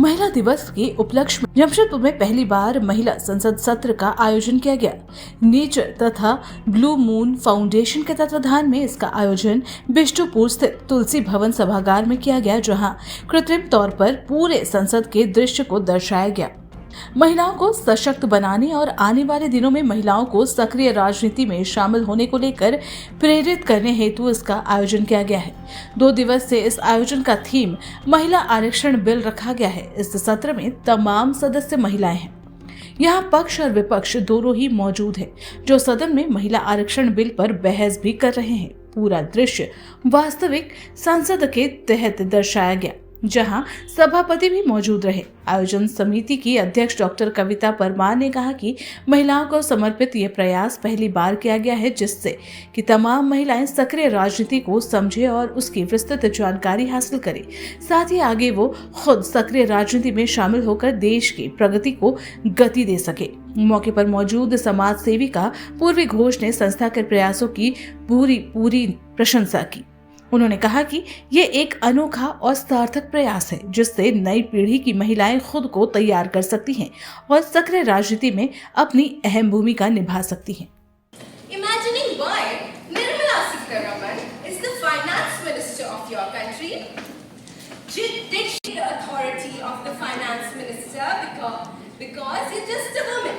महिला दिवस के उपलक्ष्य में जमशेदपुर में पहली बार महिला संसद सत्र का आयोजन किया गया। नेचर तथा ब्लू मून फाउंडेशन के तत्वाधान में इसका आयोजन बिष्टुपुर स्थित तुलसी भवन सभागार में किया गया, जहां कृत्रिम तौर पर पूरे संसद के दृश्य को दर्शाया गया। महिलाओं को सशक्त बनाने और आने वाले दिनों में महिलाओं को सक्रिय राजनीति में शामिल होने को लेकर प्रेरित करने हेतु इसका आयोजन किया गया है। 2 दिवस से इस आयोजन का थीम महिला आरक्षण बिल रखा गया है। इस सत्र में तमाम सदस्य महिलाएं हैं। यहाँ पक्ष और विपक्ष दोनों ही मौजूद है, जो सदन में महिला आरक्षण बिल पर बहस भी कर रहे हैं। पूरा दृश्य वास्तविक संसद के तहत दर्शाया गया, जहां सभापति भी मौजूद रहे। आयोजन समिति की अध्यक्ष डॉक्टर कविता परमार ने कहा कि महिलाओं को समर्पित ये प्रयास पहली बार किया गया है, जिससे कि तमाम महिलाएं सक्रिय राजनीति को समझे और उसकी विस्तृत जानकारी हासिल करें। साथ ही आगे वो खुद सक्रिय राजनीति में शामिल होकर देश की प्रगति को गति दे सके। मौके पर मौजूद समाज सेविका पूर्वी घोष ने संस्था के प्रयासों की पूरी प्रशंसा की। उन्होंने कहा कि ये एक अनोखा और सार्थक प्रयास है, जिससे नई पीढ़ी की महिलाएं खुद को तैयार कर सकती हैं और सक्रिय राजनीति में अपनी अहम भूमिका निभा सकती हैं। Imagining why Nirmala Sitharaman is the finance minister of your country. Did she the authority of the finance minister because you're just a woman?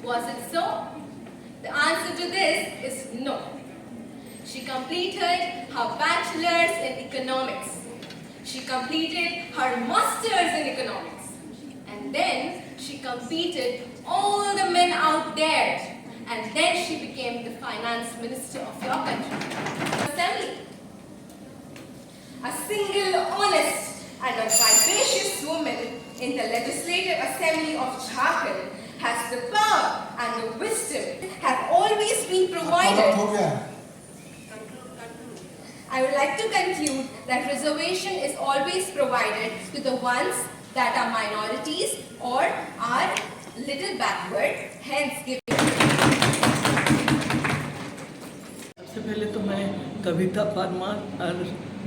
Was it so? The answer to this is no. She completed her bachelor's in economics. She completed her master's in economics. And then she competed all the men out there. And then she became the finance minister of your country. Assembly. A single, honest and a vivacious woman in the Legislative Assembly of Jharkhand has the power and the wisdom have always been provided. I would like to conclude that reservation is always provided to the ones that are minorities or are little backward, hence giving. सबसे पहले तो मैं कविता परमार और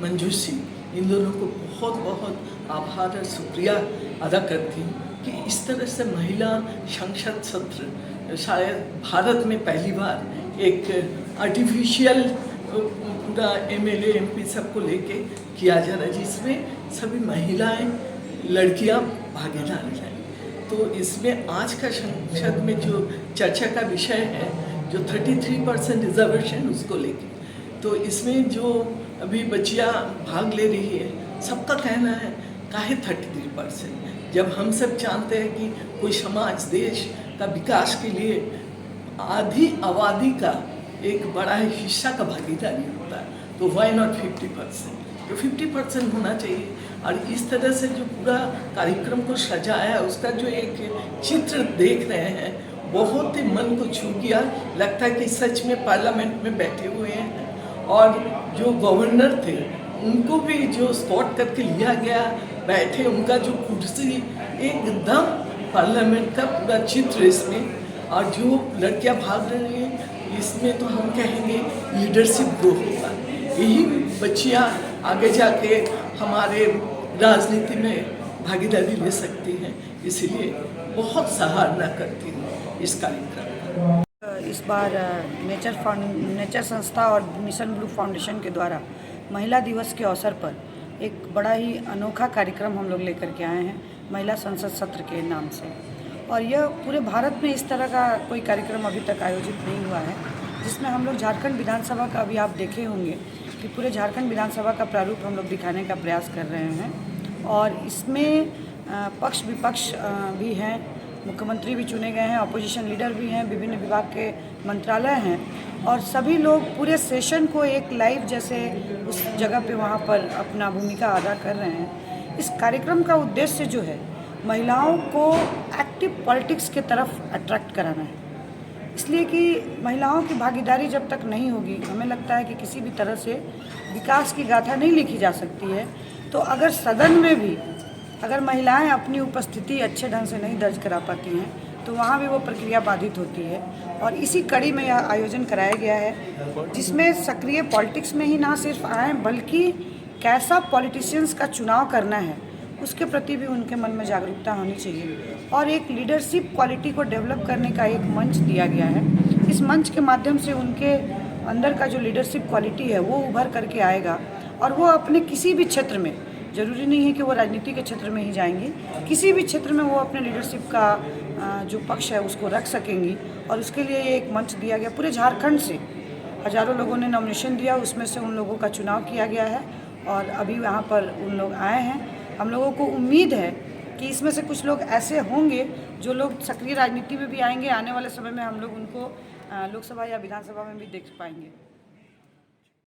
मंजू सिंह इन दोनों को बहुत बहुत आभार और शुक्रिया अदा करती हूँ कि इस तरह से महिला संसद सत्र शायद भारत में पहली बार एक आर्टिफिशियल पूरा एमएलए एमपी सबको लेके किया जा रहा है, जिसमें सभी महिलाएं लड़कियां भागीदार हैं। तो इसमें आज का संसद में जो चर्चा का विषय है, जो 33% रिजर्वेशन उसको लेके, तो इसमें जो अभी बच्चियां भाग ले रही है, सबका कहना है काहे 33%, जब हम सब जानते हैं कि कोई समाज देश का विकास के लिए आधी आबादी का एक बड़ा हिस्सा का भागीदारी होता है, तो वाई नॉट 50%, तो 50% होना चाहिए। और इस तरह से जो पूरा कार्यक्रम को सजाया है, उसका जो एक चित्र देख रहे हैं, बहुत ही मन को छू गया। लगता है कि सच में पार्लियामेंट में बैठे हुए हैं। और जो गवर्नर थे उनको भी जो स्पॉट करके लिया गया, बैठे, उनका जो कुर्सी एकदम पार्लियामेंट का पूरा चित्र इसमें। और जो लड़कियां भाग रही हैं, इसमें तो हम कहेंगे लीडरशिप ग्रो होगा। यही बच्चियां आगे जाके हमारे राजनीति में भागीदारी ले सकती हैं, इसीलिए बहुत सराहना करती हूँ इस कार्यक्रम। इस बार नेचर संस्था और मिशन ब्लू फाउंडेशन के द्वारा महिला दिवस के अवसर पर एक बड़ा ही अनोखा कार्यक्रम हम लोग लेकर के आए हैं, महिला संसद सत्र के नाम से। और यह पूरे भारत में इस तरह का कोई कार्यक्रम अभी तक आयोजित नहीं हुआ है, जिसमें हम लोग झारखंड विधानसभा का, अभी आप देखे होंगे कि पूरे झारखंड विधानसभा का प्रारूप हम लोग दिखाने का प्रयास कर रहे हैं। और इसमें पक्ष विपक्ष भी हैं, मुख्यमंत्री भी चुने गए हैं, अपोजिशन लीडर भी हैं, विभिन्न विभाग के मंत्रालय हैं, और सभी लोग पूरे सेशन को एक लाइव जैसे उस जगह पे वहाँ पर अपना भूमिका अदा कर रहे हैं। इस कार्यक्रम का उद्देश्य जो है, महिलाओं को एक्टिव पॉलिटिक्स के तरफ अट्रैक्ट कराना है, इसलिए कि महिलाओं की भागीदारी जब तक नहीं होगी, हमें लगता है कि किसी भी तरह से विकास की गाथा नहीं लिखी जा सकती है। तो अगर सदन में भी अगर महिलाएं अपनी उपस्थिति अच्छे ढंग से नहीं दर्ज करा पाती हैं, तो वहाँ भी वो प्रक्रिया बाधित होती है। और इसी कड़ी में यह आयोजन कराया गया है, जिसमें सक्रिय पॉलिटिक्स में ही ना सिर्फ आए, बल्कि कैसा पॉलिटिशियंस का चुनाव करना है उसके प्रति भी उनके मन में जागरूकता होनी चाहिए। और एक लीडरशिप क्वालिटी को डेवलप करने का एक मंच दिया गया है। इस मंच के माध्यम से उनके अंदर का जो लीडरशिप क्वालिटी है वो उभर करके आएगा और वो अपने किसी भी क्षेत्र में, ज़रूरी नहीं है कि वो राजनीति के क्षेत्र में ही जाएंगी, किसी भी क्षेत्र में वो अपने लीडरशिप का जो पक्ष है उसको रख सकेंगी। और उसके लिए ये एक मंच दिया गया। पूरे झारखंड से हज़ारों लोगों ने नॉमिनेशन दिया, उसमें से उन लोगों का चुनाव किया गया है और अभी यहाँ पर उन लोग आए हैं। हम लोगों को उम्मीद है कि इसमें से कुछ लोग ऐसे होंगे जो लोग सक्रिय राजनीति में भी आएंगे। आने वाले समय में हम लोग उनको लोकसभा या विधानसभा में भी देख पाएंगे।